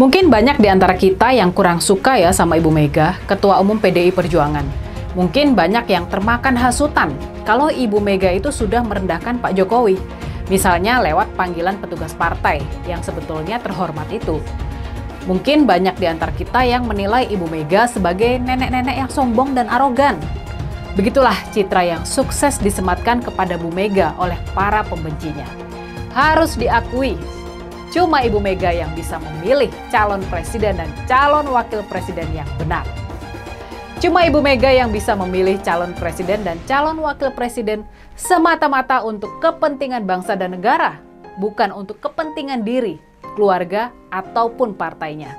Mungkin banyak di antara kita yang kurang suka ya sama Ibu Mega, Ketua Umum PDI Perjuangan. Mungkin banyak yang termakan hasutan kalau Ibu Mega itu sudah merendahkan Pak Jokowi. Misalnya lewat panggilan petugas partai yang sebetulnya terhormat itu. Mungkin banyak di antara kita yang menilai Ibu Mega sebagai nenek-nenek yang sombong dan arogan. Begitulah citra yang sukses disematkan kepada Bu Mega oleh para pembencinya. Harus diakui, cuma Ibu Mega yang bisa memilih calon presiden dan calon wakil presiden yang benar. Cuma Ibu Mega yang bisa memilih calon presiden dan calon wakil presiden semata-mata untuk kepentingan bangsa dan negara, bukan untuk kepentingan diri, keluarga, ataupun partainya.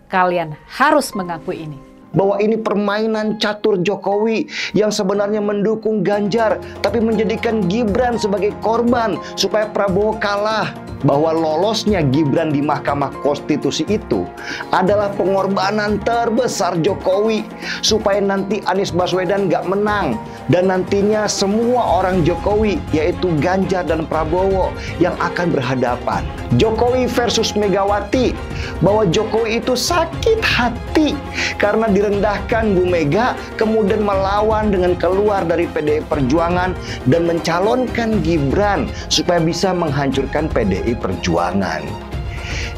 Kalian harus mengakui ini. Bahwa ini permainan catur Jokowi yang sebenarnya mendukung Ganjar, tapi menjadikan Gibran sebagai korban supaya Prabowo kalah. Bahwa lolosnya Gibran di Mahkamah Konstitusi itu adalah pengorbanan terbesar Jokowi supaya nanti Anies Baswedan nggak menang dan nantinya semua orang Jokowi yaitu Ganjar dan Prabowo yang akan berhadapan. Jokowi versus Megawati, bahwa Jokowi itu sakit hati karena direndahkan Bu Mega, kemudian melawan dengan keluar dari PDI Perjuangan dan mencalonkan Gibran supaya bisa menghancurkan PDI Perjuangan.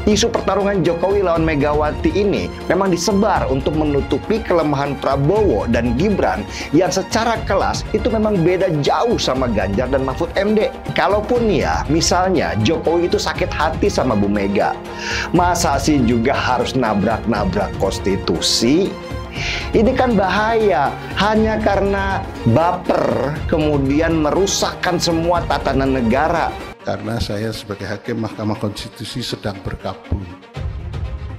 Isu pertarungan Jokowi lawan Megawati ini memang disebar untuk menutupi kelemahan Prabowo dan Gibran yang secara kelas itu memang beda jauh sama Ganjar dan Mahfud MD. Kalaupun ya, misalnya Jokowi itu sakit hati sama Bu Mega, masa sih juga harus nabrak-nabrak konstitusi? Ini kan bahaya, hanya karena baper kemudian merusakkan semua tatanan negara. Karena saya sebagai hakim Mahkamah Konstitusi sedang berkabung.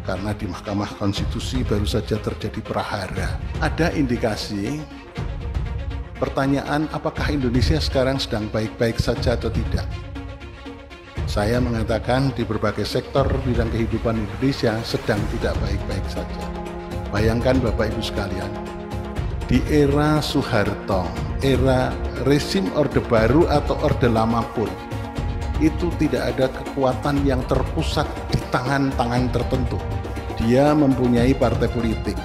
Karena di Mahkamah Konstitusi baru saja terjadi prahara. Ada indikasi pertanyaan apakah Indonesia sekarang sedang baik-baik saja atau tidak. Saya mengatakan di berbagai sektor bidang kehidupan Indonesia sedang tidak baik-baik saja. Bayangkan Bapak Ibu sekalian, di era Soeharto, era rezim Orde Baru atau Orde Lama pun, itu tidak ada kekuatan yang terpusat di tangan-tangan tertentu. Dia mempunyai partai politik,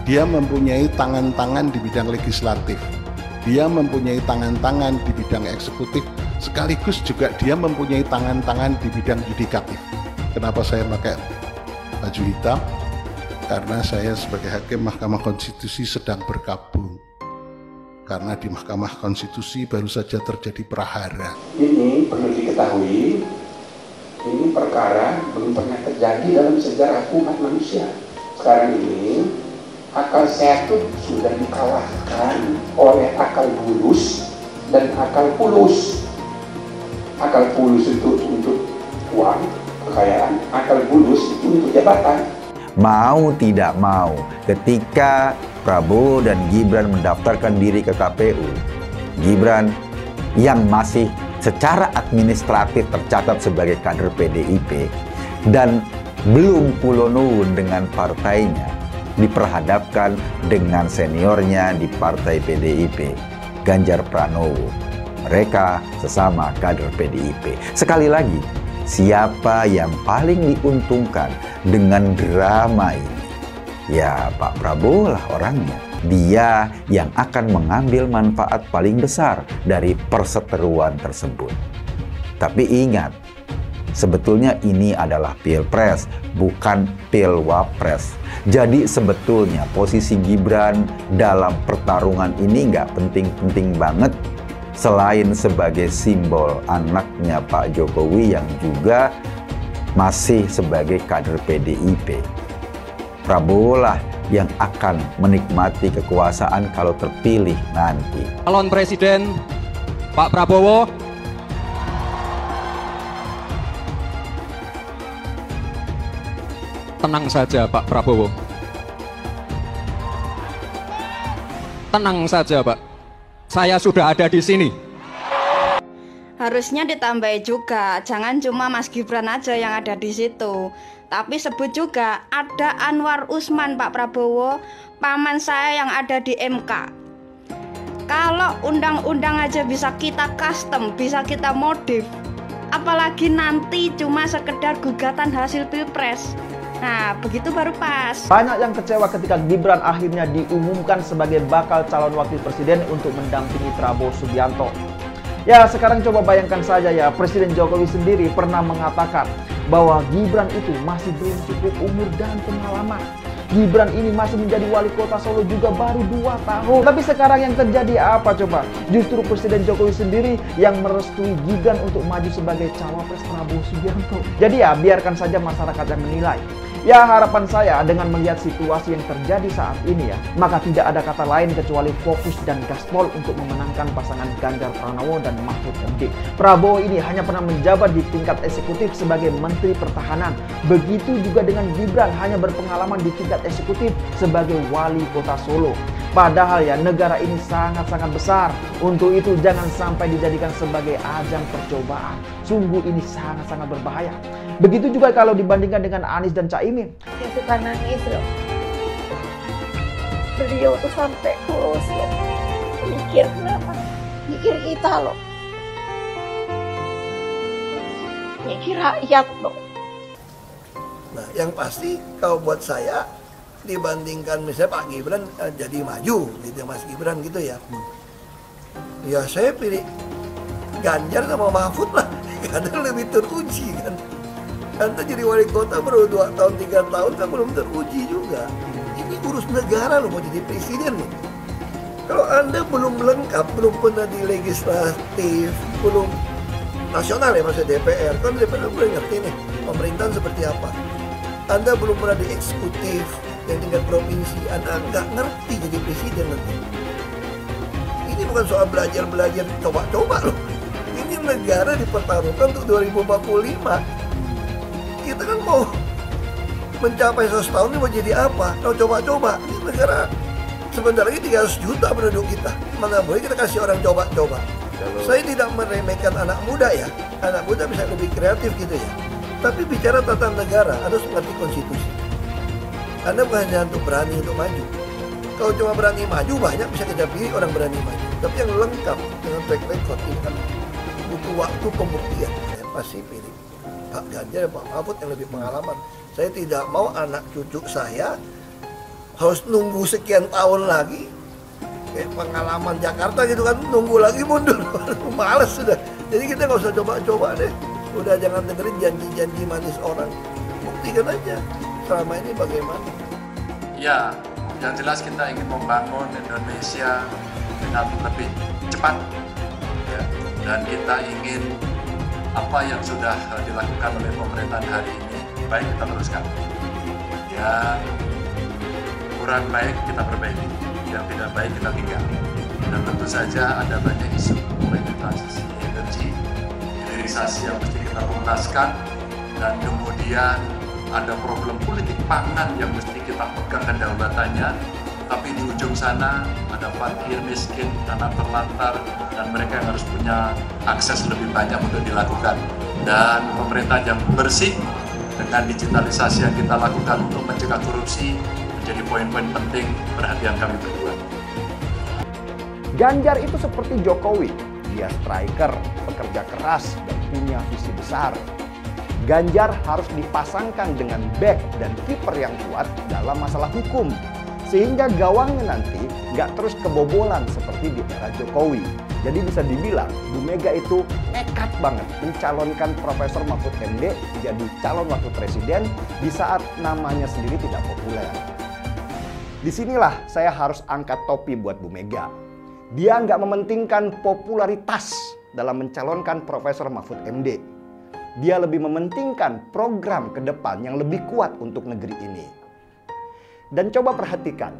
dia mempunyai tangan-tangan di bidang legislatif, dia mempunyai tangan-tangan di bidang eksekutif, sekaligus juga dia mempunyai tangan-tangan di bidang yudikatif. Kenapa saya pakai baju hitam? Karena saya sebagai hakim Mahkamah Konstitusi sedang berkabung. Karena di Mahkamah Konstitusi baru saja terjadi prahara. Ini perlu diketahui, ini perkara belum pernah terjadi dalam sejarah umat manusia. Sekarang ini, akal sehat itu sudah dikalahkan oleh akal bulus dan akal pulus. Akal pulus itu untuk uang, kekayaan, akal bulus itu untuk jabatan. Mau tidak mau, ketika Prabowo dan Gibran mendaftarkan diri ke KPU, Gibran yang masih secara administratif tercatat sebagai kader PDIP dan belum kulonun dengan partainya, diperhadapkan dengan seniornya di partai PDIP, Ganjar Pranowo. Mereka sesama kader PDIP. Sekali lagi, siapa yang paling diuntungkan dengan drama ini? Ya Pak Prabowo lah orangnya. Dia yang akan mengambil manfaat paling besar dari perseteruan tersebut. Tapi ingat, sebetulnya ini adalah pilpres, bukan pilwapres. Jadi sebetulnya posisi Gibran dalam pertarungan ini nggak penting-penting banget. Selain sebagai simbol anaknya Pak Jokowi yang juga masih sebagai kader PDIP. Prabowo lah yang akan menikmati kekuasaan kalau terpilih nanti. Calon Presiden Pak Prabowo. Tenang saja Pak Prabowo. Tenang saja Pak. Saya sudah ada di sini. Harusnya ditambahi juga, jangan cuma Mas Gibran aja yang ada di situ. Tapi sebut juga ada Anwar Usman Pak Prabowo, paman saya yang ada di MK. Kalau undang-undang aja bisa kita custom, bisa kita modif, apalagi nanti cuma sekedar gugatan hasil Pilpres. Nah, begitu baru pas. Banyak yang kecewa ketika Gibran akhirnya diumumkan sebagai bakal calon wakil presiden untuk mendampingi Prabowo Subianto. Ya, sekarang coba bayangkan saja ya, Presiden Jokowi sendiri pernah mengatakan bahwa Gibran itu masih belum cukup umur dan pengalaman. Gibran ini masih menjadi wali kota Solo juga baru 2 tahun. Tapi sekarang yang terjadi apa coba? Justru Presiden Jokowi sendiri yang merestui Gibran untuk maju sebagai cawapres Prabowo Subianto. Jadi ya, biarkan saja masyarakat yang menilai. Ya, harapan saya dengan melihat situasi yang terjadi saat ini ya, maka tidak ada kata lain kecuali fokus dan gaspol untuk memenangkan pasangan Ganjar Pranowo dan Mahfud MD. Prabowo ini hanya pernah menjabat di tingkat eksekutif sebagai Menteri Pertahanan. Begitu juga dengan Gibran, hanya berpengalaman di tingkat eksekutif sebagai wali kota Solo. Padahal ya, negara ini sangat-sangat besar. Untuk itu jangan sampai dijadikan sebagai ajang percobaan. Sungguh ini sangat-sangat berbahaya. Begitu juga kalau dibandingkan dengan Anies dan Caimin. Saya suka nangis loh. Beliau tuh sampai kurus loh. Mikir kenapa? Mikir kita loh. Mikir rakyat loh. Nah, yang pasti kalau buat saya dibandingkan misalnya Pak Gibran jadi maju gitu, Mas Gibran gitu ya. Ya saya pilih Ganjar sama Mahfud lah, karena lebih teruji kan. Anda jadi wali kota baru 2 tahun 3 tahun kan belum teruji juga. Ini urus negara loh, mau jadi presiden loh. Kalau Anda belum lengkap, belum pernah di legislatif, belum nasional ya maksudnya DPR, kan DPR belum ngerti nih pemerintahan seperti apa. Anda belum pernah di eksekutif yang tingkat provinsi, Anda nggak ngerti jadi presiden nanti. Ini bukan soal belajar coba-coba loh. Ini negara dipertaruhkan untuk 2045. Kita kan mau mencapai 100 tahun ini mau jadi apa? Mau coba-coba. Ini negara sebentar lagi 300 juta penduduk kita. Mana boleh kita kasih orang coba-coba. Saya tidak meremehkan anak muda ya. Anak muda bisa lebih kreatif gitu ya. Tapi bicara tata negara, harus mengerti konstitusi. Anda bukan hanya untuk berani untuk maju. Kalau cuma berani maju, banyak bisa kita pilih orang berani maju. Tapi yang lengkap dengan track record ini kan butuh waktu pembuktian. Saya pasti pilih Pak Ganjar dan Pak Mahfud yang lebih pengalaman. Saya tidak mau anak cucu saya harus nunggu sekian tahun lagi. Kayak pengalaman Jakarta gitu kan, nunggu lagi mundur. Males sudah. Jadi kita nggak usah coba-coba deh. Udah jangan dengerin janji-janji manis orang. Buktikan aja selama ini bagaimana. Ya, yang jelas kita ingin membangun Indonesia dengan lebih cepat. Ya, dan kita ingin apa yang sudah dilakukan oleh pemerintahan hari ini baik kita teruskan. Yang kurang baik kita perbaiki, yang tidak baik kita tinggal. Dan tentu saja ada banyak isu mulai dari transisi energi, hilirisasi yang mesti kita tuntaskan, dan kemudian ada problem politik pangan yang mesti kita pegang kedaulatannya. Tapi di ujung sana ada fakir, miskin, anak terlantar, dan mereka yang harus punya akses lebih banyak untuk dilakukan. Dan pemerintah yang bersih dengan digitalisasi yang kita lakukan untuk mencegah korupsi menjadi poin-poin penting perhatian kami berdua. Ganjar itu seperti Jokowi, dia striker, pekerja keras, dan punya visi besar. Ganjar harus dipasangkan dengan back dan kiper yang kuat dalam masalah hukum, sehingga gawangnya nanti nggak terus kebobolan seperti di era Jokowi. Jadi bisa dibilang Bu Mega itu nekat banget mencalonkan Profesor Mahfud MD jadi calon wakil presiden di saat namanya sendiri tidak populer. Disinilah saya harus angkat topi buat Bu Mega. Dia nggak mementingkan popularitas dalam mencalonkan Profesor Mahfud MD. Dia lebih mementingkan program ke depan yang lebih kuat untuk negeri ini. Dan coba perhatikan,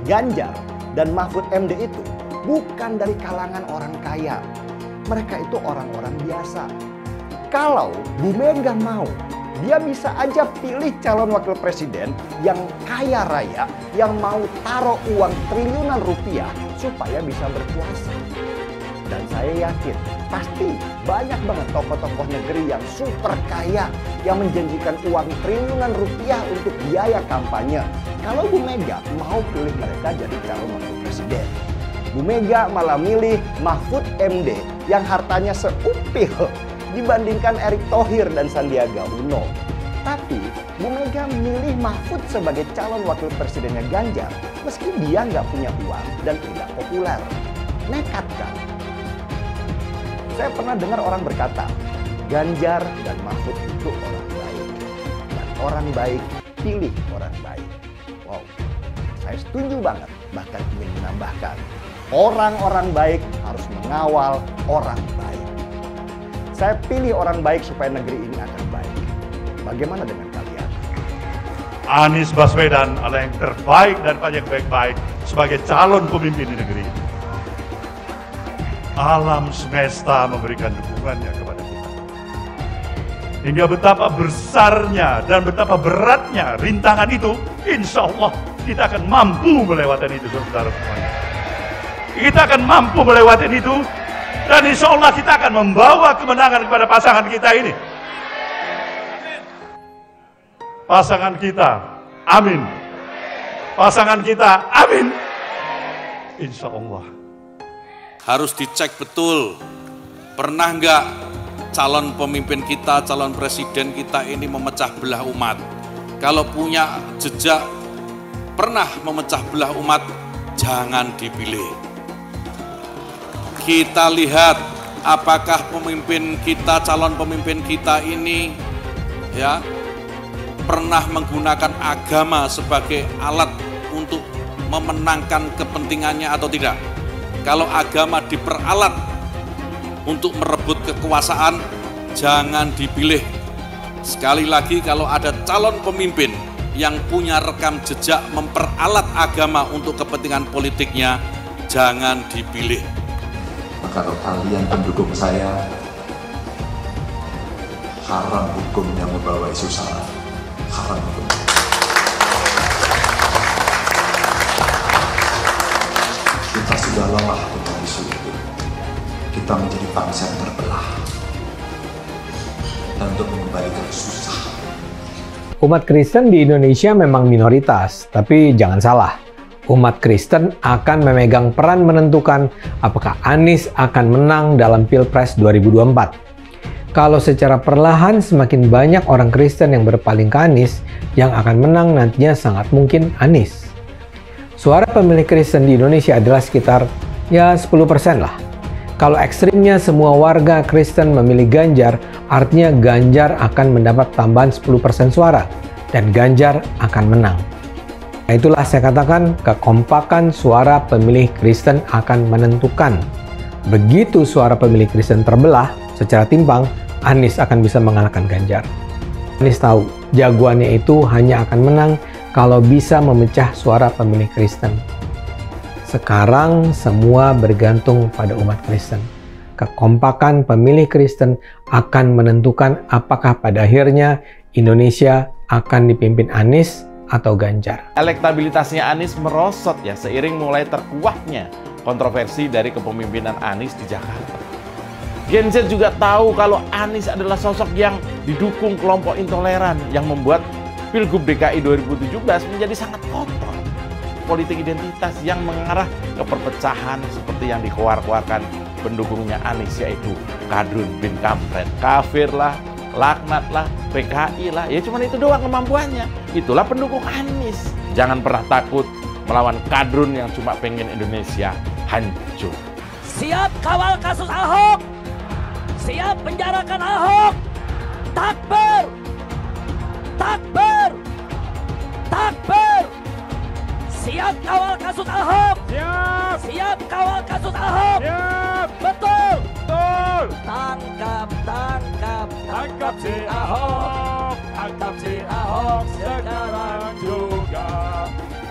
Ganjar dan Mahfud MD itu bukan dari kalangan orang kaya. Mereka itu orang-orang biasa. Kalau Bu Mega mau, dia bisa aja pilih calon wakil presiden yang kaya raya, yang mau taruh uang triliunan rupiah supaya bisa berkuasa. Dan saya yakin, pasti banyak banget tokoh-tokoh negeri yang super kaya, yang menjanjikan uang triliunan rupiah untuk biaya kampanye. Kalau Bu Mega mau pilih mereka jadi calon wakil presiden. Bu Mega malah milih Mahfud MD yang hartanya seupil. dibandingkan Erick Thohir dan Sandiaga Uno. Tapi Bu Mega milih Mahfud sebagai calon wakil presidennya Ganjar meski dia nggak punya uang dan tidak populer. Nekat kan? Saya pernah dengar orang berkata, Ganjar dan Mahfud itu orang baik. Dan orang baik pilih orang baik. Wow, saya setuju banget. Bahkan ingin menambahkan, orang-orang baik harus mengawal orang baik. Saya pilih orang baik supaya negeri ini akan baik. Bagaimana dengan kalian? Anies Baswedan adalah yang terbaik dan paling baik-baik sebagai calon pemimpin di negeri ini. Alam semesta memberikan dukungannya kepada kita. Hingga betapa besarnya dan betapa beratnya rintangan itu, insya Allah kita akan mampu melewati itu, saudara semuanya. Kita akan mampu melewati itu, dan insya Allah kita akan membawa kemenangan kepada pasangan kita ini. Pasangan kita, amin. Pasangan kita, amin. Insya Allah. Harus dicek betul, pernah nggak calon pemimpin kita, calon presiden kita ini memecah belah umat. Kalau punya jejak pernah memecah belah umat, jangan dipilih. Kita lihat apakah pemimpin kita, calon pemimpin kita ini ya pernah menggunakan agama sebagai alat untuk memenangkan kepentingannya atau tidak. Kalau agama diperalat untuk merebut kekuasaan, jangan dipilih. Sekali lagi, kalau ada calon pemimpin yang punya rekam jejak memperalat agama untuk kepentingan politiknya, jangan dipilih. Maka kalau kalian pendukung saya, haram hukum yang membawa isu sara. Haram hukum. Kita sudah lelah dengan isu itu. Kita menjadi bangsa yang terbelah. Dan untuk mengembalikan susah. Umat Kristen di Indonesia memang minoritas, tapi jangan salah. Umat Kristen akan memegang peran menentukan apakah Anies akan menang dalam Pilpres 2024. Kalau secara perlahan semakin banyak orang Kristen yang berpaling ke Anies, yang akan menang nantinya sangat mungkin Anies. Suara pemilih Kristen di Indonesia adalah sekitar 10% lah. Kalau ekstrimnya semua warga Kristen memilih Ganjar, artinya Ganjar akan mendapat tambahan 10% suara dan Ganjar akan menang. Nah, itulah saya katakan kekompakan suara pemilih Kristen akan menentukan. Begitu suara pemilih Kristen terbelah secara timpang, Anies akan bisa mengalahkan Ganjar. Anies tahu jagoannya itu hanya akan menang kalau bisa memecah suara pemilih Kristen. Sekarang semua bergantung pada umat Kristen. Kekompakan pemilih Kristen akan menentukan apakah pada akhirnya Indonesia akan dipimpin Anies atau Ganjar. Elektabilitasnya Anies merosot ya seiring mulai terkuaknya kontroversi dari kepemimpinan Anies di Jakarta. Gen Z juga tahu kalau Anies adalah sosok yang didukung kelompok intoleran yang membuat Pilgub DKI 2017 menjadi sangat kotor. Politik identitas yang mengarah ke perpecahan seperti yang dikeluarkan pendukungnya Anies, yaitu Kadrun bin Kampret, kafir lah, laknat lah, PKI lah, ya cuman itu doang kemampuannya. Itulah pendukung Anies. Jangan pernah takut melawan Kadrun yang cuma pengen Indonesia hancur. Siap kawal kasus Ahok, siap penjarakan Ahok. Takbir, takbir, takbir. Siap kawal kasus Ahok. Siap. Siap kawal kasus Ahok. Siap. Betul. Betul. Tangkap, tangkap, tangkap si Ahok. Tangkap si Ahok sekarang juga.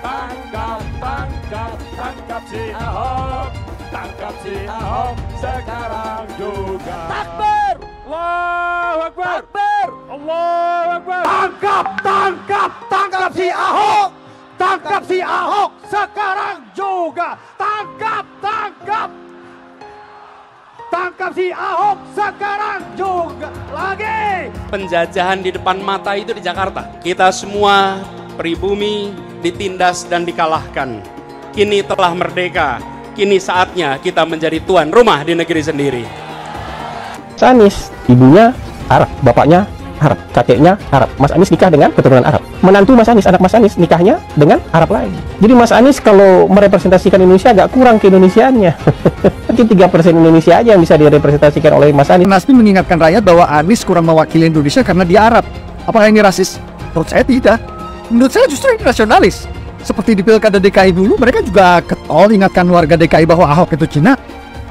Tangkap, tangkap, tangkap si Ahok. Tangkap si Ahok sekarang juga. Takbir. Allahu Akbar. Takbir. Allahu Akbar. Tangkap, tangkap, tangkap si Ahok. Tangkap si Ahok sekarang juga. Tangkap, tangkap. Tangkap si Ahok sekarang juga. Lagi. Penjajahan di depan mata itu di Jakarta. Kita semua pribumi ditindas dan dikalahkan. Kini telah merdeka. Kini saatnya kita menjadi tuan rumah di negeri sendiri. Mas Anies, ibunya Arab, bapaknya Arab, kakeknya Arab. Mas Anies nikah dengan keturunan Arab. Menantu Mas Anies, anak Mas Anies nikahnya dengan Arab lagi. Jadi Mas Anies kalau merepresentasikan Indonesia agak kurang keindonesiaannya. Mungkin 3% Indonesia aja yang bisa direpresentasikan oleh Mas Anies. Nasbi mengingatkan rakyat bahwa Anies kurang mewakili Indonesia karena dia Arab. Apakah ini rasis? Menurut saya tidak. Menurut saya justru ini nasionalis. Seperti di Pilkada DKI dulu, mereka juga getol ingatkan warga DKI bahwa Ahok itu Cina.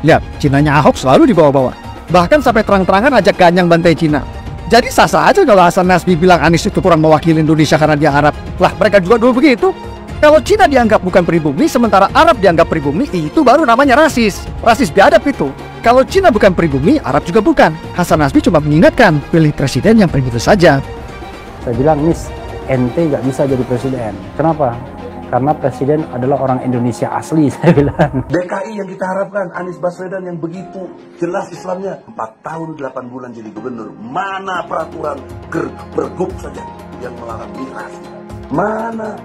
Lihat, Cinanya Ahok selalu dibawa-bawa. Bahkan sampai terang-terangan ajak ganyang bantai Cina. Jadi sah-sah aja kalau Hasan Nasbi bilang Anies itu kurang mewakili Indonesia karena dia Arab. Lah, mereka juga dulu begitu. Kalau Cina dianggap bukan pribumi, sementara Arab dianggap pribumi, itu baru namanya rasis. Rasis biadab itu. Kalau Cina bukan pribumi, Arab juga bukan. Hasan Nasbi cuma mengingatkan, pilih presiden yang pribumi saja. Saya bilang, Nis, ente nggak bisa jadi presiden. Kenapa? Karena presiden adalah orang Indonesia asli, saya bilang. DKI yang kita harapkan, Anies Baswedan yang begitu jelas Islamnya. 4 tahun 8 bulan jadi gubernur. Mana peraturan pergub saja yang melarang migrasi? Mana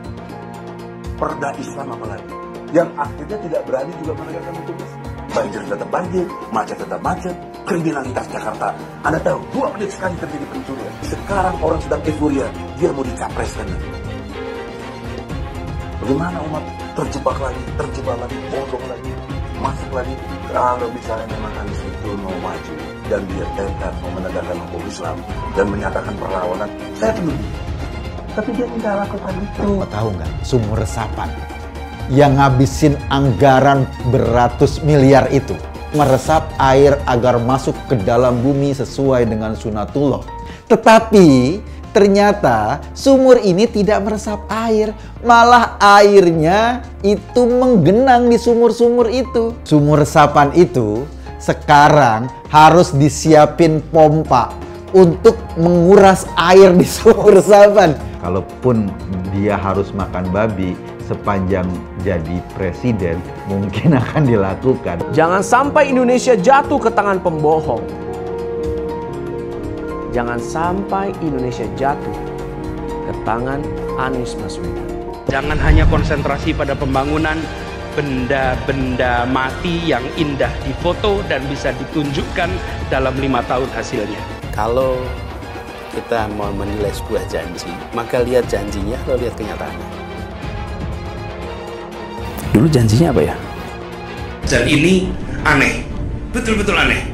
perda Islam apalagi? Yang akhirnya tidak berani juga menegakkan hukum Islam. Banjir tetap banjir, macet tetap macet, kriminalitas Jakarta. Anda tahu, 2 menit sekali terjadi pencurian. Sekarang orang sedang euforia, dia mau dicapreskan. Bagaimana umat terjebak lagi, bodoh lagi, masuk lagi. Kalau misalnya memang Anies itu mau maju dan dia tekad mau menegakkan hukum Islam dan menyatakan perlawanan, saya peduli. Tapi dia tidak lakukan itu. Tahu nggak, sumur resapan yang ngabisin anggaran beratus miliar itu meresap air agar masuk ke dalam bumi sesuai dengan sunatullah. Tetapi ternyata sumur ini tidak meresap air, malah airnya itu menggenang di sumur-sumur itu. Sumur resapan itu sekarang harus disiapin pompa untuk menguras air di sumur resapan. Kalaupun dia harus makan babi sepanjang jadi presiden, mungkin akan dilakukan. Jangan sampai Indonesia jatuh ke tangan pembohong. Jangan sampai Indonesia jatuh ke tangan Anies Baswedan. Jangan hanya konsentrasi pada pembangunan benda-benda mati yang indah difoto dan bisa ditunjukkan dalam 5 tahun hasilnya. Kalau kita mau menilai sebuah janji, maka lihat janjinya, lalu lihat kenyataannya. Dulu janjinya apa ya? Dan ini aneh, betul-betul aneh.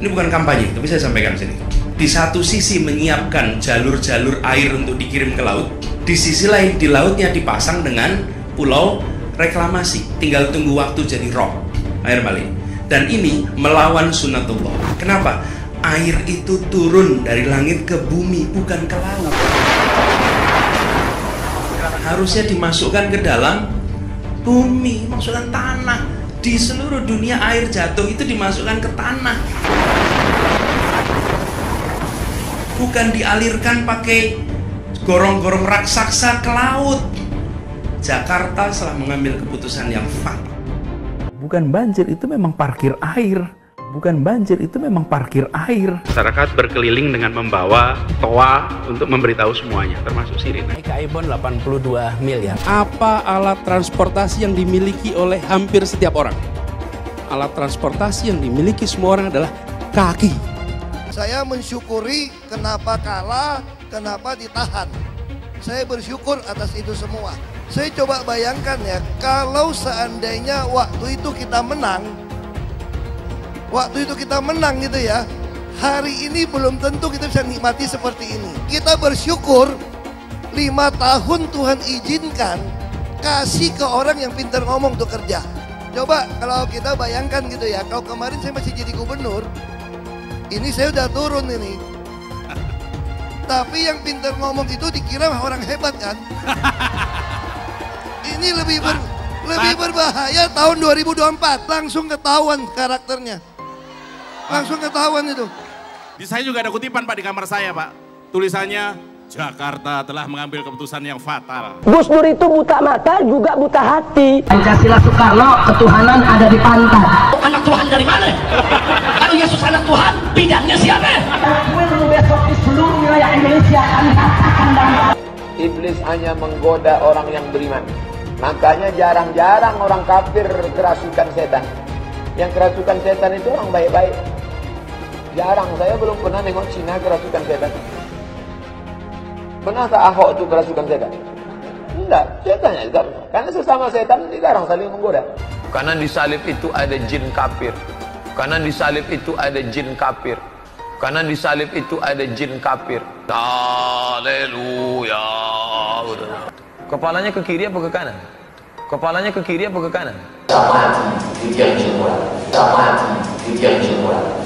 Ini bukan kampanye, tapi saya sampaikan sini. Di satu sisi menyiapkan jalur-jalur air untuk dikirim ke laut, di sisi lain di lautnya dipasang dengan pulau reklamasi, tinggal tunggu waktu jadi rob, air balik. Dan ini melawan sunatullah. Kenapa? Air itu turun dari langit ke bumi, bukan ke laut. Harusnya dimasukkan ke dalam bumi, masukkan tanah. Di seluruh dunia air jatuh itu dimasukkan ke tanah, bukan dialirkan pakai gorong-gorong raksasa ke laut. Jakarta telah mengambil keputusan yang fatal. Bukan banjir, itu memang parkir air. Bukan banjir, itu memang parkir air. Masyarakat berkeliling dengan membawa toa untuk memberitahu semuanya, termasuk sirine. DKI Bond 82 miliar. Apa alat transportasi yang dimiliki oleh hampir setiap orang? Alat transportasi yang dimiliki semua orang adalah kaki. Saya mensyukuri kenapa kalah, kenapa ditahan. Saya bersyukur atas itu semua. Saya coba bayangkan ya, kalau seandainya waktu itu kita menang, gitu ya, hari ini belum tentu kita bisa nikmati seperti ini. Kita bersyukur 5 tahun Tuhan izinkan kasih ke orang yang pintar ngomong untuk kerja. Coba kalau kita bayangkan gitu ya, kalau kemarin saya masih jadi gubernur, ini saya udah turun ini. Tapi yang pintar ngomong itu dikira orang hebat kan? Ini lebih berbahaya tahun 2024, langsung ketahuan karakternya. Langsung ketahuan itu. Di saya juga ada kutipan Pak di kamar saya Pak. Tulisannya, Jakarta telah mengambil keputusan yang fatal. Gus Dur itu buta mata juga buta hati. Pancasila Soekarno, ketuhanan ada di pantat. Anak Tuhan dari mana? Kalau Yesus anak Tuhan, bidangnya siapa? Besok di seluruh wilayah Indonesia kami katakan dan Iblis hanya menggoda orang yang beriman. Makanya jarang-jarang orang kafir kerasukan setan. Yang kerasukan setan itu orang baik-baik. Jarang, saya belum pernah nengok Cina kerasukan setan. Pernah tak Ahok itu kerasukan setan? Enggak, setannya juga pernah. Karena sesama setan dilarang saling menggoda. Karena di salib itu ada jin kafir. Karena di salib itu ada jin kafir. Karena di salib itu ada jin kafir. Haleluya. Kepalanya ke kiri apa ke kanan? Kepalanya ke kiri apa ke kanan?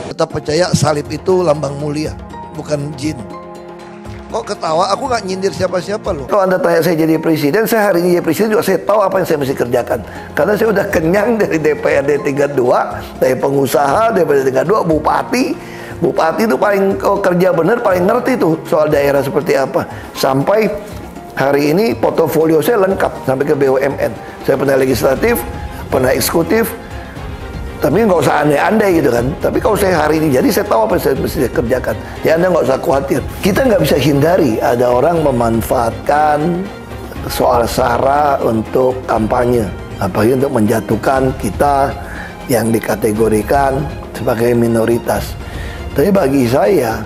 Tetap percaya salib itu lambang mulia, bukan jin. Kok ketawa? Aku nggak nyindir siapa-siapa loh. Kalau Anda tanya saya jadi presiden, saya hari ini jadi presiden juga saya tahu apa yang saya mesti kerjakan. Karena saya udah kenyang dari DPRD tingkat 2, dari pengusaha, DPRD tingkat 2, bupati. Bupati itu paling kerja bener, paling ngerti tuh soal daerah seperti apa. Sampai hari ini portofolio saya lengkap sampai ke BUMN. Saya pernah legislatif, pernah eksekutif. Tapi nggak usah andai-andai gitu kan. Tapi kalau saya hari ini jadi saya tahu apa yang saya mesti kerjakan. Ya Anda nggak usah khawatir. Kita nggak bisa hindari ada orang memanfaatkan soal SARA untuk kampanye. Apalagi untuk menjatuhkan kita yang dikategorikan sebagai minoritas. Tapi bagi saya,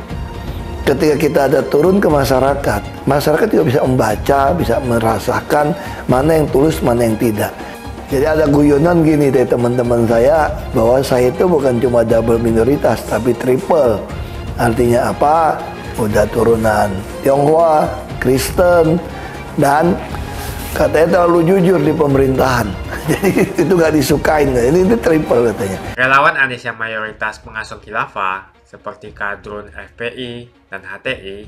ketika kita ada turun ke masyarakat, masyarakat juga bisa membaca, bisa merasakan mana yang tulus, mana yang tidak. Jadi ada guyonan gini dari teman-teman saya, bahwa saya itu bukan cuma double minoritas, tapi triple. Artinya apa? Udah turunan Tionghoa, Kristen, dan katanya terlalu jujur di pemerintahan. Jadi itu nggak disukain. Ini triple katanya. Relawan Anies yang mayoritas pengasuh khilafah, seperti kadrun FPI dan HTI,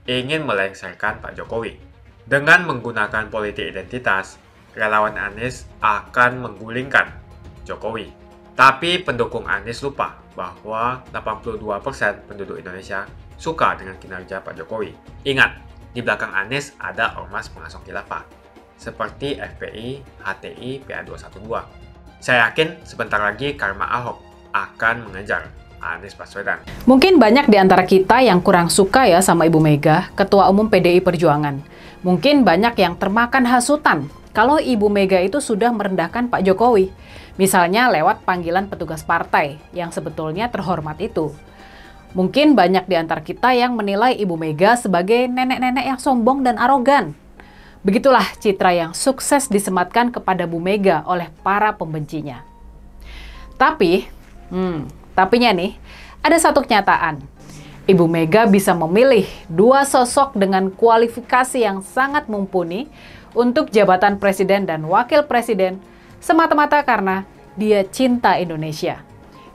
ingin melengsarkan Pak Jokowi. Dengan menggunakan politik identitas, relawan Anies akan menggulingkan Jokowi. Tapi pendukung Anies lupa bahwa 82% penduduk Indonesia suka dengan kinerja Pak Jokowi. Ingat, di belakang Anies ada ormas pengasuh khilafah, seperti FPI, HTI, PA212. Saya yakin sebentar lagi karma Ahok akan mengejar Anies Baswedan. Mungkin banyak di antara kita yang kurang suka ya sama Ibu Mega, Ketua Umum PDI Perjuangan. Mungkin banyak yang termakan hasutan kalau Ibu Mega itu sudah merendahkan Pak Jokowi. Misalnya lewat panggilan petugas partai yang sebetulnya terhormat itu. Mungkin banyak di antara kita yang menilai Ibu Mega sebagai nenek-nenek yang sombong dan arogan. Begitulah citra yang sukses disematkan kepada Bu Mega oleh para pembencinya. Tapinya nih, ada satu kenyataan. Ibu Mega bisa memilih dua sosok dengan kualifikasi yang sangat mumpuni untuk jabatan presiden dan wakil presiden semata-mata karena dia cinta Indonesia.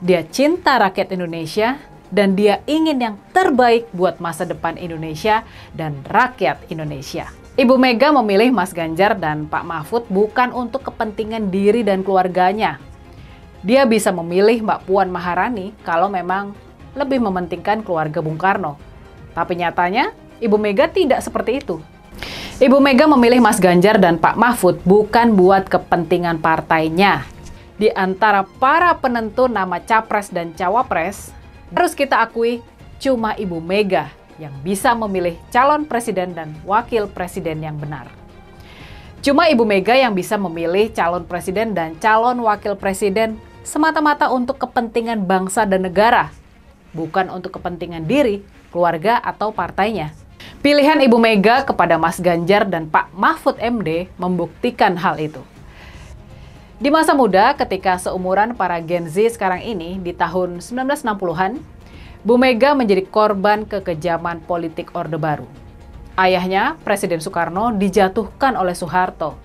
Dia cinta rakyat Indonesia dan dia ingin yang terbaik buat masa depan Indonesia dan rakyat Indonesia. Ibu Mega memilih Mas Ganjar dan Pak Mahfud bukan untuk kepentingan diri dan keluarganya. Dia bisa memilih Mbak Puan Maharani kalau memang lebih mementingkan keluarga Bung Karno. Tapi nyatanya, Ibu Mega tidak seperti itu. Ibu Mega memilih Mas Ganjar dan Pak Mahfud bukan buat kepentingan partainya. Di antara para penentu nama Capres dan Cawapres, harus kita akui cuma Ibu Mega yang bisa memilih calon presiden dan wakil presiden yang benar. Cuma Ibu Mega yang bisa memilih calon presiden dan calon wakil presiden semata-mata untuk kepentingan bangsa dan negara, bukan untuk kepentingan diri, keluarga, atau partainya. Pilihan Ibu Mega kepada Mas Ganjar dan Pak Mahfud MD membuktikan hal itu. Di masa muda, ketika seumuran para Gen Z sekarang ini di tahun 1960-an, Bu Mega menjadi korban kekejaman politik Orde Baru. Ayahnya, Presiden Soekarno, dijatuhkan oleh Soeharto.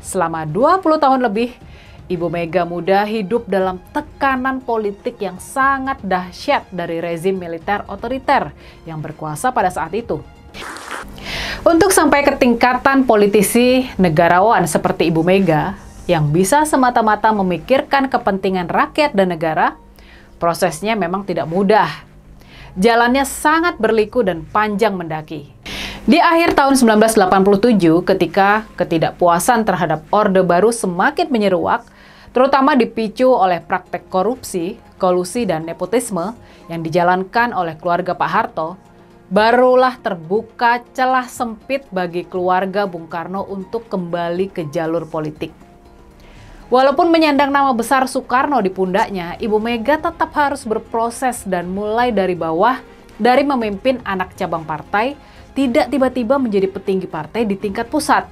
Selama 20 tahun lebih, Ibu Mega muda hidup dalam tekanan politik yang sangat dahsyat dari rezim militer otoriter yang berkuasa pada saat itu. Untuk sampai ke tingkatan politisi negarawan seperti Ibu Mega yang bisa semata-mata memikirkan kepentingan rakyat dan negara, prosesnya memang tidak mudah. Jalannya sangat berliku dan panjang mendaki. Di akhir tahun 1987, ketika ketidakpuasan terhadap Orde Baru semakin menyeruak, terutama dipicu oleh praktek korupsi, kolusi, dan nepotisme yang dijalankan oleh keluarga Pak Harto, barulah terbuka celah sempit bagi keluarga Bung Karno untuk kembali ke jalur politik. Walaupun menyandang nama besar Soekarno di pundaknya, Ibu Mega tetap harus berproses dan mulai dari bawah, dari memimpin anak cabang partai, tidak tiba-tiba menjadi petinggi partai di tingkat pusat.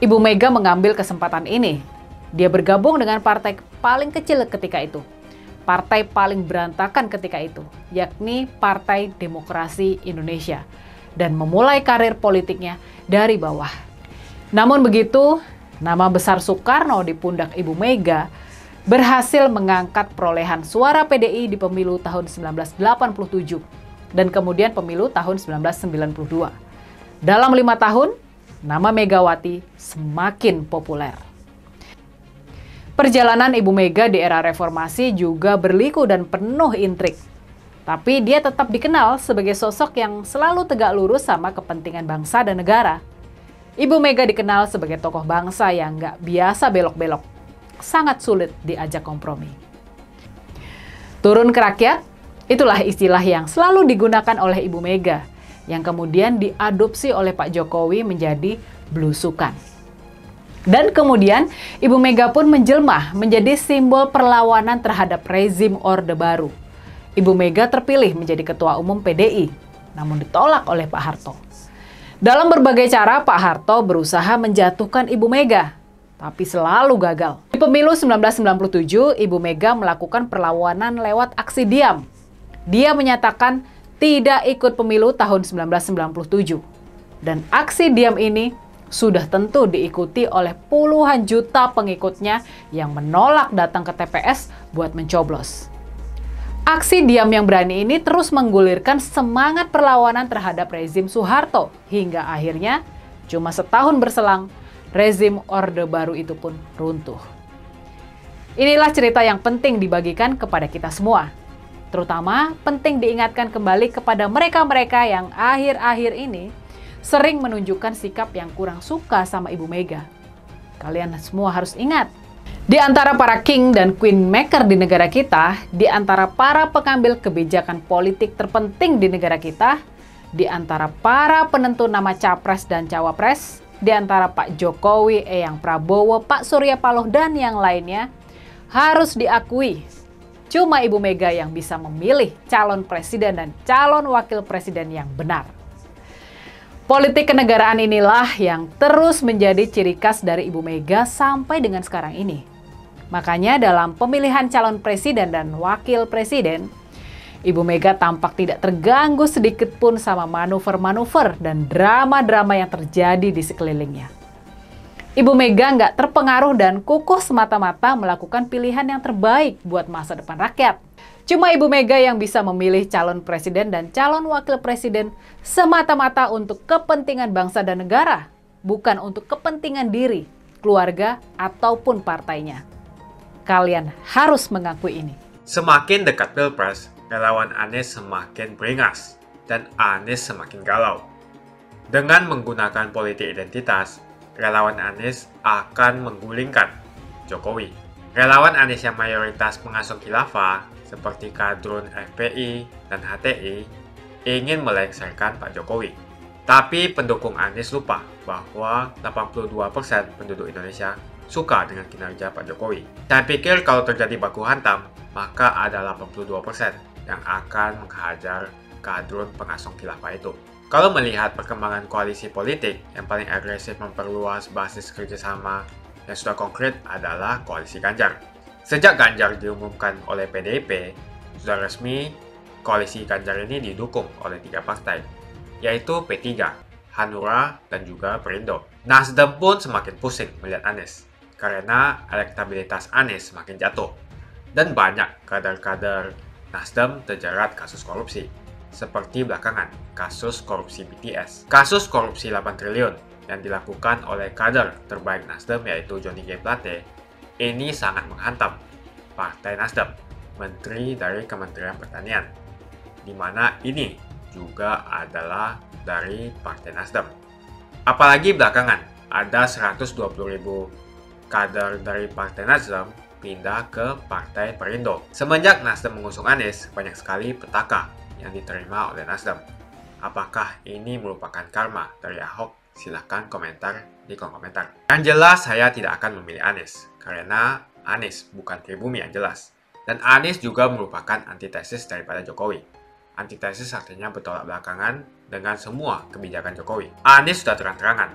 Ibu Mega mengambil kesempatan ini. Dia bergabung dengan partai paling kecil ketika itu, partai paling berantakan ketika itu, yakni Partai Demokrasi Indonesia, dan memulai karir politiknya dari bawah. Namun begitu, nama besar Soekarno di pundak Ibu Mega berhasil mengangkat perolehan suara PDI di pemilu tahun 1987 dan kemudian pemilu tahun 1992. Dalam 5 tahun, nama Megawati semakin populer. Perjalanan Ibu Mega di era reformasi juga berliku dan penuh intrik. Tapi dia tetap dikenal sebagai sosok yang selalu tegak lurus sama kepentingan bangsa dan negara. Ibu Mega dikenal sebagai tokoh bangsa yang nggak biasa belok-belok, sangat sulit diajak kompromi. Turun ke rakyat, itulah istilah yang selalu digunakan oleh Ibu Mega, yang kemudian diadopsi oleh Pak Jokowi menjadi blusukan. Dan kemudian Ibu Mega pun menjelma menjadi simbol perlawanan terhadap rezim Orde Baru. Ibu Mega terpilih menjadi Ketua Umum PDI, namun ditolak oleh Pak Harto. Dalam berbagai cara, Pak Harto berusaha menjatuhkan Ibu Mega, tapi selalu gagal. Di pemilu 1997, Ibu Mega melakukan perlawanan lewat aksi diam. Dia menyatakan tidak ikut pemilu tahun 1997. Dan aksi diam ini sudah tentu diikuti oleh puluhan juta pengikutnya yang menolak datang ke TPS buat mencoblos. Aksi diam yang berani ini terus menggulirkan semangat perlawanan terhadap rezim Soeharto hingga akhirnya cuma setahun berselang rezim Orde Baru itu pun runtuh. Inilah cerita yang penting dibagikan kepada kita semua. Terutama penting diingatkan kembali kepada mereka-mereka yang akhir-akhir ini sering menunjukkan sikap yang kurang suka sama Ibu Mega. Kalian semua harus ingat, di antara para king dan queen maker di negara kita, di antara para pengambil kebijakan politik terpenting di negara kita, di antara para penentu nama capres dan cawapres, di antara Pak Jokowi, Eyang Prabowo, Pak Surya Paloh, dan yang lainnya, harus diakui, cuma Ibu Mega yang bisa memilih calon presiden dan calon wakil presiden yang benar. Politik kenegaraan inilah yang terus menjadi ciri khas dari Ibu Mega sampai dengan sekarang ini. Makanya dalam pemilihan calon presiden dan wakil presiden, Ibu Mega tampak tidak terganggu sedikit pun sama manuver-manuver dan drama-drama yang terjadi di sekelilingnya. Ibu Mega nggak terpengaruh dan kukuh semata-mata melakukan pilihan yang terbaik buat masa depan rakyat. Cuma Ibu Mega yang bisa memilih calon presiden dan calon wakil presiden semata-mata untuk kepentingan bangsa dan negara, bukan untuk kepentingan diri, keluarga, ataupun partainya. Kalian harus mengakui ini. Semakin dekat Pilpres, relawan Anies semakin beringas dan Anies semakin galau. Dengan menggunakan politik identitas, relawan Anies akan menggulingkan Jokowi. Relawan Anies yang mayoritas pengasuh khilafah seperti kadrun FPI dan HTI ingin melengsarkan Pak Jokowi. Tapi pendukung Anies lupa bahwa 82% penduduk Indonesia suka dengan kinerja Pak Jokowi. Saya pikir kalau terjadi baku hantam, maka ada 82% yang akan menghajar kadrun pengasuh khilafah itu. Kalau melihat perkembangan koalisi politik yang paling agresif memperluas basis kerjasama yang sudah konkret adalah koalisi Ganjar. Sejak Ganjar diumumkan oleh PDIP, sudah resmi koalisi Ganjar ini didukung oleh 3 partai, yaitu P3, Hanura, dan juga Perindo. Nasdem pun semakin pusing melihat Anies, karena elektabilitas Anies semakin jatuh, dan banyak kader-kader Nasdem terjerat kasus korupsi, seperti belakangan kasus korupsi BTS. Kasus korupsi 8 triliun yang dilakukan oleh kader terbaik Nasdem yaitu Johnny G. Plate, ini sangat menghantam Partai Nasdem, menteri dari Kementerian Pertanian, di mana ini juga adalah dari Partai Nasdem. Apalagi belakangan ada 120.000 kader dari Partai Nasdem pindah ke Partai Perindo. Semenjak Nasdem mengusung Anies, banyak sekali petaka yang diterima oleh Nasdem. Apakah ini merupakan karma dari Ahok Silahkan komentar di kolom komentar. Yang jelas saya tidak akan memilih Anies, karena Anies bukan pribumi yang jelas. Dan Anies juga merupakan antitesis daripada Jokowi. Antitesis artinya bertolak belakangan dengan semua kebijakan Jokowi. Anies sudah terang-terangan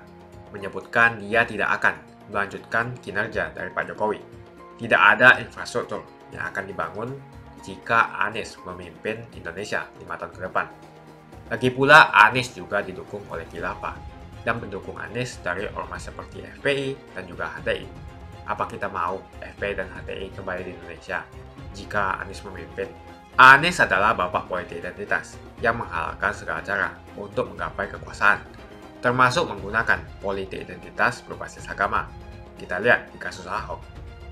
menyebutkan dia tidak akan melanjutkan kinerja dari Pak Jokowi. Tidak ada infrastruktur yang akan dibangun jika Anies memimpin Indonesia 5 tahun ke depan. Lagi pula Anies juga didukung oleh khilafah dan pendukung Anies dari ormas seperti FPI dan juga HTI. Apa kita mau FPI dan HTI kembali di Indonesia jika Anies memimpin? Anies adalah bapak politik identitas yang menghalalkan segala cara untuk menggapai kekuasaan, termasuk menggunakan politik identitas berbasis agama. Kita lihat di kasus Ahok.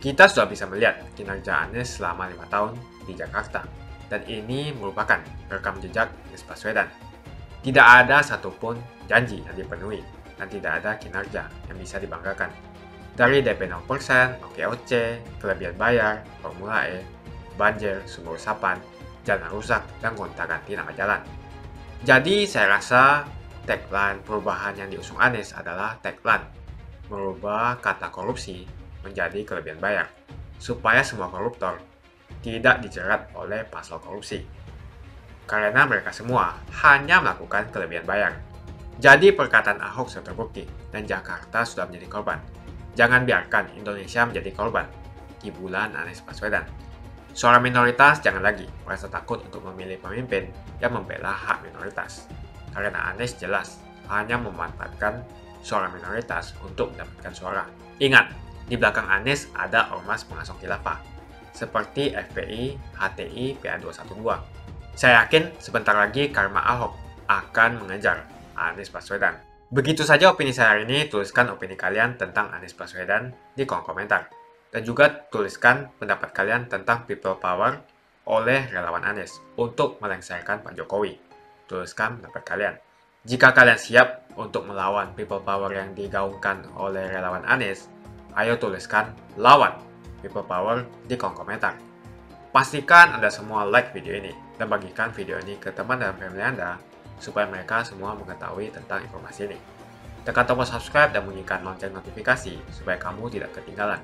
Kita sudah bisa melihat kinerja Anies selama 5 tahun di Jakarta, dan ini merupakan rekam jejak Anies Baswedan. Tidak ada satupun janji yang dipenuhi, dan tidak ada kinerja yang bisa dibanggakan. Dari DP 0%, OKOC, kelebihan bayar, Formula E, banjir, sumber resapan, jalan rusak, dan gonta-ganti nama jalan. Jadi saya rasa tagline perubahan yang diusung Anies adalah tagline merubah kata korupsi menjadi kelebihan bayar, supaya semua koruptor tidak dijerat oleh pasal korupsi. Karena mereka semua hanya melakukan kelebihan bayar. Jadi perkataan Ahok sudah terbukti dan Jakarta sudah menjadi korban. Jangan biarkan Indonesia menjadi korban di bulan Anies Baswedan. Suara minoritas jangan lagi merasa takut untuk memilih pemimpin yang membela hak minoritas. Karena Anies jelas hanya memanfaatkan suara minoritas untuk mendapatkan suara. Ingat, di belakang Anies ada ormas pengasuh khilafah seperti FPI, HTI, PA212. Saya yakin sebentar lagi karma Ahok akan mengejar Anies Baswedan. Begitu saja opini saya hari ini. Tuliskan opini kalian tentang Anies Baswedan di kolom komentar. Dan juga tuliskan pendapat kalian tentang people power oleh relawan Anies untuk melengsarkan Pak Jokowi. Tuliskan pendapat kalian. Jika kalian siap untuk melawan people power yang digaungkan oleh relawan Anies, ayo tuliskan lawan people power di kolom komentar. Pastikan Anda semua like video ini dan bagikan video ini ke teman dan family Anda supaya mereka semua mengetahui tentang informasi ini. Tekan tombol subscribe dan bunyikan lonceng notifikasi supaya kamu tidak ketinggalan